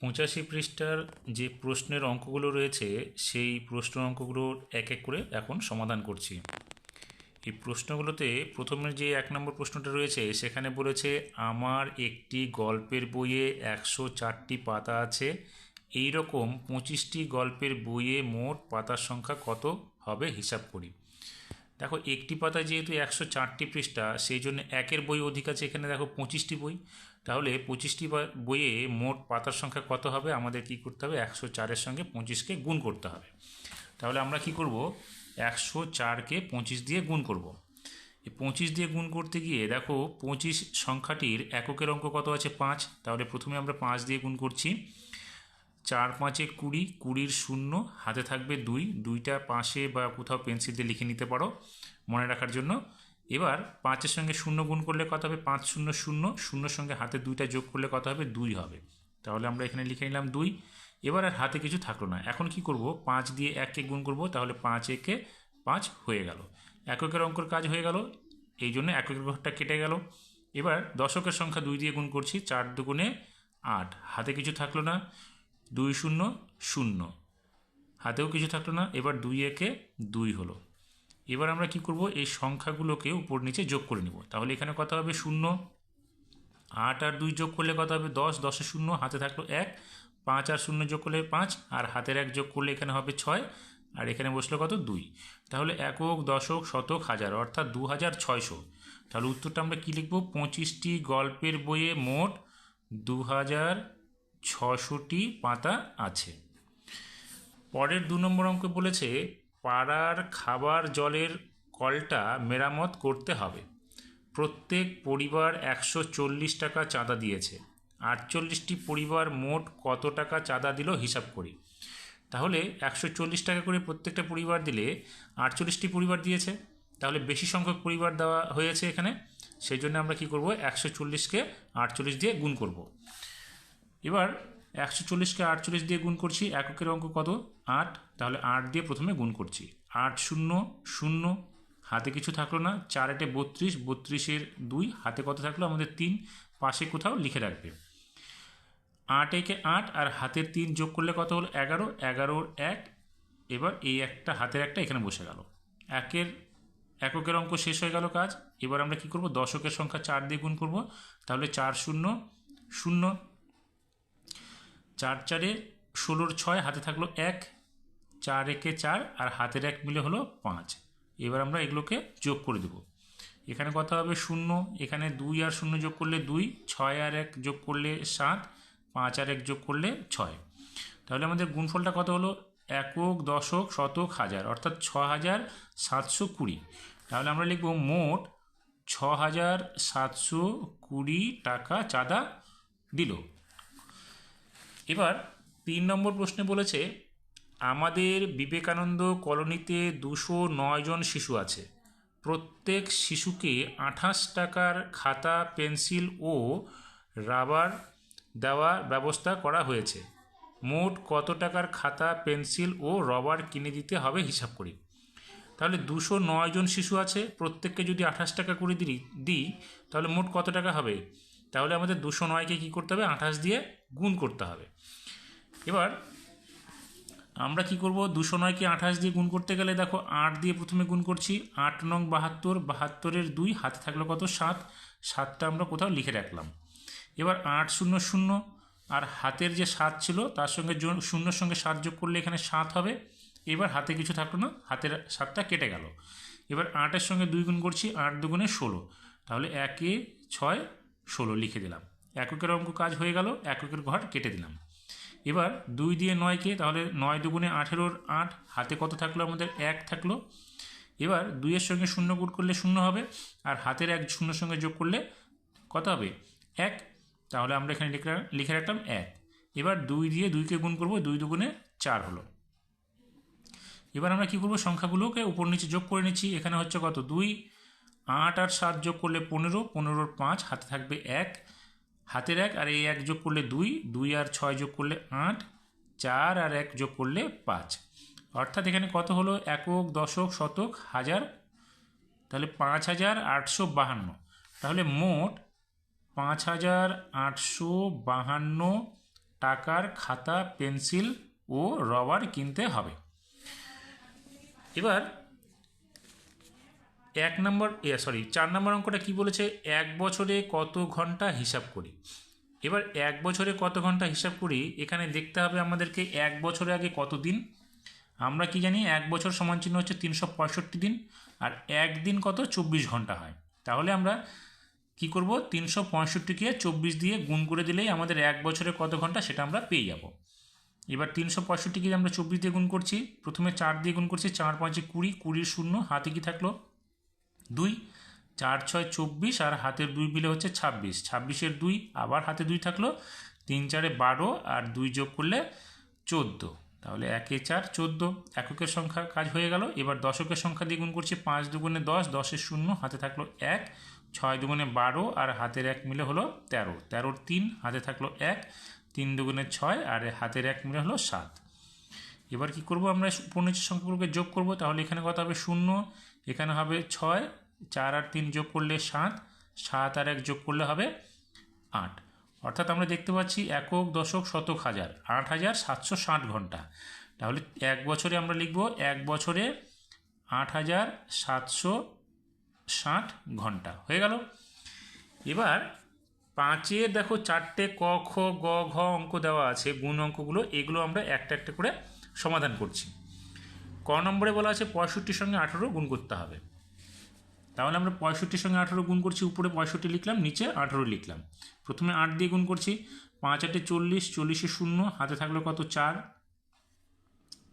85 পৃষ্ঠার যে প্রশ্নের অঙ্কগুলো রয়েছে সেই প্রশ্নের অঙ্কগুলোর এক এক করে এখন সমাধান করছি। এই প্রশ্নগুলোতে প্রথমে যে 1 নম্বর প্রশ্নটা রয়েছে সেখানে বলেছে আমার একটি গল্পের বইয়ে 104টি পাতা আছে, এই রকম 25টি গল্পের বইয়ে মোট পাতার সংখ্যা কত হবে হিসাব করি। দেখো একটি পাতায় যেহেতু 104টি পৃষ্ঠা, সেই জন্য একের বই অধিক আছে, এখানে দেখো 25টি বই, তাহলে 25টি বইয়ে মোট পাতার সংখ্যা কত হবে আমাদের কি করতে হবে, 104-এর সঙ্গে 25কে গুণ করতে হবে। তাহলে আমরা কি করব, 104-কে 25 দিয়ে গুণ করব। এই 25 দিয়ে গুণ করতে গিয়ে দেখো 25 সংখ্যাটির এককের অঙ্ক কত আছে, 5। তাহলে প্রথমে আমরা 5 দিয়ে গুণ করছি। 4×5 = 20, 20-র শূন্য, হাতে থাকবে 2, 2টা পাশে বা কোথাও পেন্সিল দিয়ে লিখে নিতে পারো মনে রাখার জন্য। এবার 5-এর সঙ্গে 0 গুণ করলে কত হবে, 5 0 0, 0-র সঙ্গে হাতে 2টা যোগ করলে কত হবে, 2 হবে। তাহলে আমরা এখানে লিখে নিলাম 2। এবার আর হাতে কিছু থাকলো না, এখন কি করব, 5 দিয়ে 1-কে গুণ করব, তাহলে 5 × 5 হয়ে গেল, এককের অঙ্কের কাজ হয়ে গেল, এই জন্য এককের ঘরটা কেটে গেল। এবার দশকের সংখ্যা 2 দিয়ে গুণ করছি, 4 2 8, হাতে কিছু থাকলো না, 2 0 0, হাতেও কিছু থাকলো না, এবার 2 1-এ 2 হলো। এবার আমরা কি করব, এই সংখ্যাগুলোকে উপর নিচে যোগ করে নিব। তাহলে এখানে কত হবে, 0, 8 আর 2 যোগ করলে কত হবে, 10, 10-এ 0, হাতে থাকলো 1, 5 আর 0 যোগ করলে 5, আর হাতের 1 যোগ করলে এখানে হবে 6, আর এখানে বসলো কত, 2। তাহলে একক, দশক, শতক, হাজার, অর্থাৎ 2600। তাহলে উত্তরটা আমরা কি লিখব, 25টি গল্পের বইয়ে মোট 2600টি পাতা আছে। পরের 2 নম্বর অঙ্কে বলেছে পাড়ার খাবার জলের কলটা মেরামত করতে হবে, প্রত্যেক পরিবার 140 টাকা চাঁদা দিয়েছে, 48টি পরিবার মোট কত টাকা চাঁদা দিল হিসাব করি। তাহলে 140 টাকা করে প্রত্যেকটা পরিবার দিলে 48টি পরিবার দিয়েছে, তাহলে বেশি সংখ্যক পরিবার দেওয়া হয়েছে এখানে, সেই জন্য আমরা কি করব, 140-কে 48 দিয়ে গুণ করব। এবার 140-কে 48 দিয়ে গুণ করছি, এককের অঙ্ক কত, 8, তাহলে 8 দিয়ে প্রথমে গুণ করছি, 8 0 0, হাতে কিছু থাকলো না, 4 8-এ 32, 32-এর 2, হাতে কত থাকলো আমাদের 3, পাশে কোথাও লিখে রাখবে। 8 একে 8 আর হাতের 3 যোগ করলে কত হলো, 11, 11-র 1, এবার এই একটা হাতের একটা এখানে বসে গেল, এককের অঙ্ক শেষ হয়ে গেল কাজ। এবার আমরা কি করব, দশকের সংখ্যা 4 দিয়ে গুণ করব, তাহলে 4 0 0, 4 4-এ 16-র 6, হাতে থাকলো 1, 4 1-এ 4 আর হাতের 1 মিলে হলো 5। এবার আমরা এগুলোকে যোগ করে দেব, এখানে কত হবে 0, এখানে 2 আর 0 যোগ করলে 2, 6 আর 1 যোগ করলে 7, 5 আর 1 যোগ করলে 6। তাহলে আমাদের গুণফলটা কত হলো, একক, দশক, শতক, হাজার, অর্থাৎ 6720। তাহলে আমরা লিখব মোট 6720 টাকা চাঁদা দিল। এবার 3 নম্বর প্রশ্নে বলেছে আমাদের বিবেকানন্দ কলোনিতে 209 জন শিশু আছে, প্রত্যেক শিশুকে 28 টাকার খাতা, পেন্সিল ও রাবার দেওয়ার ব্যবস্থা করা হয়েছে, মোট কত টাকার খাতা, পেন্সিল ও রবার কিনে দিতে হবে হিসাব করি। তাহলে 209 জন শিশু আছে, প্রত্যেককে যদি 28 টাকা করে দিই তাহলে মোট কত টাকা হবে, তাহলে আমাদের 209-কে কী করতে হবে, 28 দিয়ে গুণ করতে হবে। এবার আমরা কি করব, 209-কে 28 দিয়ে গুণ করতে গেলে দেখো 8 দিয়ে প্রথমে গুণ করছি, 8 নং 72, 72-এর 2, হাতে থাকলো কত, 7, 7টা আমরা কোথাও লিখে রাখলাম। এবার 8 0 0, আর হাতের যে 7 ছিল তার সঙ্গে 0-র সঙ্গে 7 যোগ করলে এখানে 7 হবে। এবার হাতে কিছু থাকলো না, হাতের 7টা কেটে গেল। এবার 8-এর সঙ্গে 2 গুণ করছি, 8 2 16, তাহলে 1 6 16 লিখে দিলাম, এককের অঙ্ক কাজ হয়ে গেল, এককের ঘর কেটে দিলাম। এবার 2 দিয়ে 9-কে, তাহলে 9 2 18-র 8, হাতে কত থাকলো আমাদের 1 থাকলো। এবার 2-এর সঙ্গে 0 গুণ করলে 0 হবে, আর হাতের 1 0-র সঙ্গে যোগ করলে কত হবে, 1, তাহলে আমরা এখানে লিখে রাখলাম 1। এবার 2 দিয়ে 2-কে গুণ করব, 2 2 4 হলো। এবার আমরা কী করবো, সংখ্যাগুলোকে উপর নিচে যোগ করে নিচ্ছি, এখানে হচ্ছে কত, 2, 8 আর 7 যোগ করলে 15, 15-র 5, হাতে থাকবে 1, হাতের 1 আর এই 1 যোগ করলে 2, 2 আর 6 যোগ করলে 8, 4 আর 1 যোগ করলে 5, অর্থাৎ এখানে কত হলো, একক, দশক, শতক, হাজার, তাহলে 5852। তাহলে মোট 5852 টাকার খাতা, পেন্সিল ও রবার কিনতে হবে। এবার 4 নম্বর অঙ্কটা কি বলেছে, 1 বছরে কত ঘন্টা হিসাব করি। এবার 1 বছরে কত ঘন্টা হিসাব করি, এখানে দেখতে হবে আমাদেরকে 1 বছরে আগে কত দিন। আমরা কি জানি 1 বছর সমান চিহ্ন হচ্ছে 365 দিন, আর 1 দিন কত 24 ঘন্টা হয়। তাহলে আমরা কি করব, 365কে 24 দিয়ে গুণ করে দিলেই আমাদের 1 বছরে কত ঘন্টা সেটা আমরা পেয়ে যাব। এবার 365কে আমরা 24 দিয়ে গুণ করছি, প্রথমে 4 দিয়ে গুণ করছি, 4 5 20, 20 শূন্য, হাতে কি থাকলো 2, 4 6 24 আর হাতের 2 মিলে হচ্ছে 26, 26-এর 2 আবার হাতে 2 থাকলো, 3 4 12 আর 2 যোগ করলে 14, তাহলে 1 4 14 এককের সংখ্যা কাজ হয়ে গেল। এবার দশকের সংখ্যা দিয়ে গুণ করছি, 5 দুগুণে 10, 10-এর 0 হাতে থাকলো 1, 6 দুগুণে 12 আর হাতের 1 মিলে হলো 13, 13-র 3 হাতে থাকলো 1, 3 দুগুণে 6 আর হাতের 1 মিলে হলো 7। এবার কি করব, আমরা উপর নিচের সংখ্যাগুলোকে যোগ করব, তাহলে এখানে কত হবে 0, এখানে হবে 6, 4 আর 3 যোগ করলে 7, 7 আর 1 যোগ করলে হবে 8। অর্থাৎ আমরা দেখতে পাচ্ছি একক, দশক, শতক, হাজার, 8760 ঘন্টা। তাহলে 1 বছরে আমরা লিখব 1 বছরে 8760 ঘন্টা হয়ে গেল। এবার 5-এ দেখো 4টে ক খ গ ঘ অঙ্ক দেওয়া আছে, গুণ অঙ্কগুলো, এগুলো আমরা একটা একটা করে সমাধান করছি। ক নম্বরে বলা আছে 65-র সঙ্গে 18 গুণ করতে হবে। তাহলে আমরা 65-র সঙ্গে 18 গুণ করছি, উপরে 65 লিখলাম, নিচে 18 লিখলাম। প্রথমে 8 দিয়ে গুণ করছি, 5 8 40, 40-এ 0 হাতে থাকলো কত 4,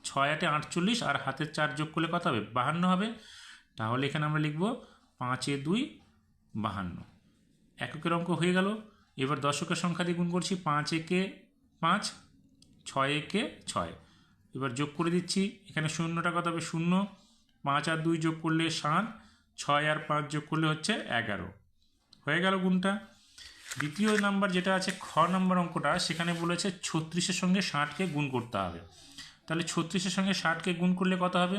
6 8 48 আর হাতের 4 যোগ করলে কত হবে 52 হবে। তাহলে এখানে আমরা লিখব 5 2 52, এককের অঙ্ক হয়ে গেল। এবার দশকের সংখ্যা দিয়ে গুণ করছি, 5 1 5, 6 1 6, এবার যোগ করে দিচ্ছি, এখানে শূন্যটা কত হবে 0, 5 আর 2 যোগ করলে 7, 6 আর 5 যোগ করলে হচ্ছে 11, হয়ে গেল গুণটা। দ্বিতীয় নাম্বার যেটা আছে খ নম্বর অঙ্কটা, সেখানে বলেছে 36-এর সঙ্গে 60কে গুণ করতে হবে। তাহলে 36-এর সঙ্গে 60কে গুণ করলে কত হবে,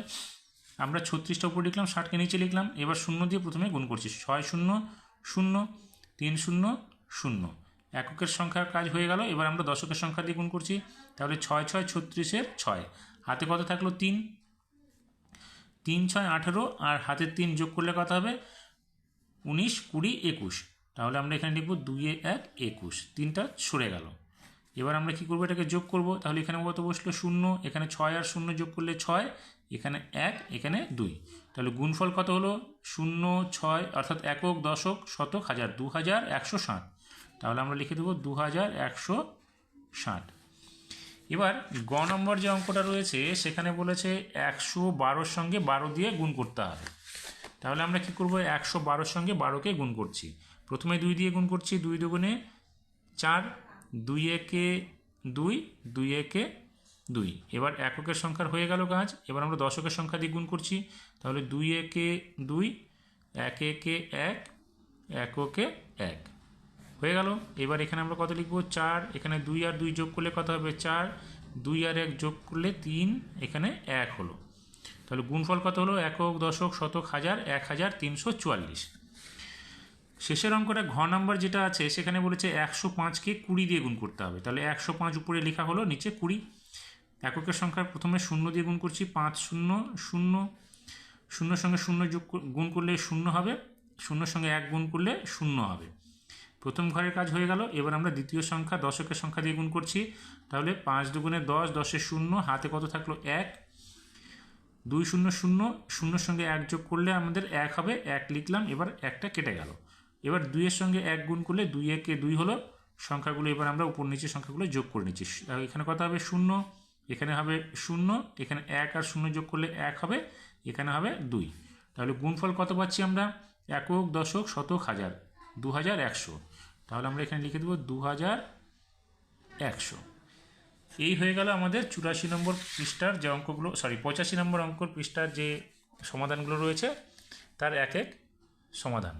আমরা 36টা উপরে লিখলাম, 60কে নিচে লিখলাম, এবার 0 দিয়ে প্রথমে গুণ করছি, 6 0 0 3 0 0, এককের সংখ্যার কাজ হয়ে গেল। এবার আমরা দশকের সংখ্যা দিয়ে গুণ করছি, তাহলে 6 6 36-এর 6, হাতে কত থাকলো 3, 3 6 18 আর হাতের 3 যোগ করলে কত হবে 19 20 21, তাহলে আমরা এখানে লিখব 2 1 21, 3টা সরে গেল। এবার আমরা কি করব, এটাকে যোগ করব, তাহলে এখানে কত বসলো 0, এখানে 6 আর 0 যোগ করলে 6, এখানে 1 এখানে 2, তাহলে গুণফল কত হলো 0 6, অর্থাৎ একক, দশক, শতক, হাজার, 2160। তাহলে আমরা লিখে দেবো 2160। এবার গ নম্বর যে অঙ্কটা রয়েছে সেখানে বলেছে 112-র সঙ্গে 12 দিয়ে গুণ করতে হবে। তাহলে আমরা কি করব, 112-র সঙ্গে 12কে গুণ করছি, প্রথমে 2 দিয়ে গুণ করছি, 2 দুগুণে 4, 2 1 2, 2 1 2, এবার এককের সংখ্যার হয়ে গেল কাজ। এবার আমরা দশকের সংখ্যা দিয়ে গুণ করছি, তাহলে 2 1 2, 1 1 1, এককে 1, হয়ে গেল। এবার এখানে আমরা কত লিখব 4, এখানে 2 আর 2 যোগ করলে কত হবে 4, 2 আর 1 যোগ করলে 3, এখানে 1 হলো। তাহলে গুণফল কত হলো, একক, দশক, শতক, হাজার, 1344। শেষের অঙ্কটা ঘ নাম্বার যেটা আছে সেখানে বলেছে 105-কে 20 দিয়ে গুণ করতে হবে। তাহলে 105 উপরে লেখা হলো, নিচে 20, এককের সংখ্যা প্রথমে 0 দিয়ে গুণ করছি, 5 0 0, 0 সঙ্গে 0 যোগ গুণ করলে 0 হবে, 0 সঙ্গে 1 গুণ করলে 0 হবে। প্রথম ঘরের কাজ হয়ে গেল। এবার আমরা দ্বিতীয় সংখ্যা দশকের সংখ্যা দিয়ে গুণ করছি, তাহলে 5 দুগুণে 10, 10-এর 0 হাতে কত থাকলো 1, 2 0 0, 0-এর সঙ্গে 1 যোগ করলে আমাদের 1 হবে, 1 লিখলাম, এবার 1টা কেটে গেল। এবার 2-এর সঙ্গে 1 গুণ করলে 2 1 2 হলো, সংখ্যাগুলো এবার আমরা উপর নিচে সংখ্যাগুলো যোগ করে নিচ্ছি, এখানে কত হবে 0, এখানে হবে 0, এখানে 1 আর 0 যোগ করলে 1 হবে, এখানে হবে 2, তাহলে গুণফল কত পাচ্ছি আমরা, একক, দশক, শতক, হাজার, 2100। তাহলে আমরা এখানে লিখে দেবো 2100। এই হয়ে গেল আমাদের 84 নম্বর পৃষ্ঠার যে অঙ্কগুলো, 85 নম্বর অঙ্কর পৃষ্ঠার যে সমাধানগুলো রয়েছে তার এক এক সমাধান।